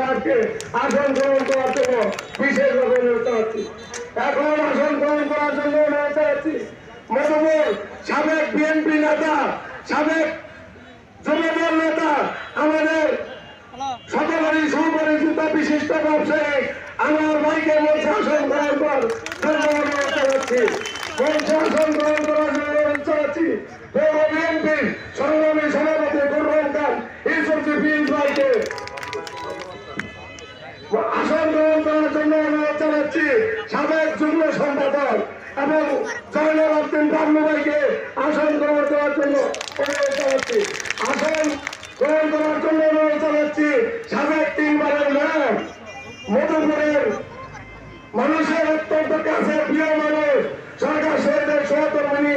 সাহেবকে আসন গ্রহণ করার জন্য বিশেষভাবে অনুরোধ জানাচ্ছি। এখন আসন গ্রহণ করার জন্য অনুরোধ জানাচ্ছি মধুপুর সাবেক বিএনপি নেতা, সাবেক যুবদল নেতা, আমাদের সকলেরই সুপরিচিত বিশিষ্ট ব্যবসায়ী আমার ভাইকে মঞ্চে আসন গ্রহণ করার জন্য অনুরোধ জানাচ্ছি। মঞ্চে আসন গ্রহণ করার জন্য অনুরোধ জানাচ্ছি পৌর বিএনপির সংগ্রামী সভাপতি গুরবান খান ইউসুফজি প্রিন্স ভাইকে আসন গ্রহণ করার জন্য অনুরোধ জানাচ্ছি। সাবেক যুগ্ম সম্পাদক এবং জয়নুল আবদিন বাবলু ভাইকে আসন গ্রহণ করার জন্য অনুরোধ জানাচ্ছি। আসন গ্রহণ করার জন্য অনুরোধ জানাচ্ছি সাবেক 3 বারের মেয়র, মধুপুরের মানুষের অত্যন্ত কাছে প্রিয় মানুষ, সরকার সহযোগী সহকর্মী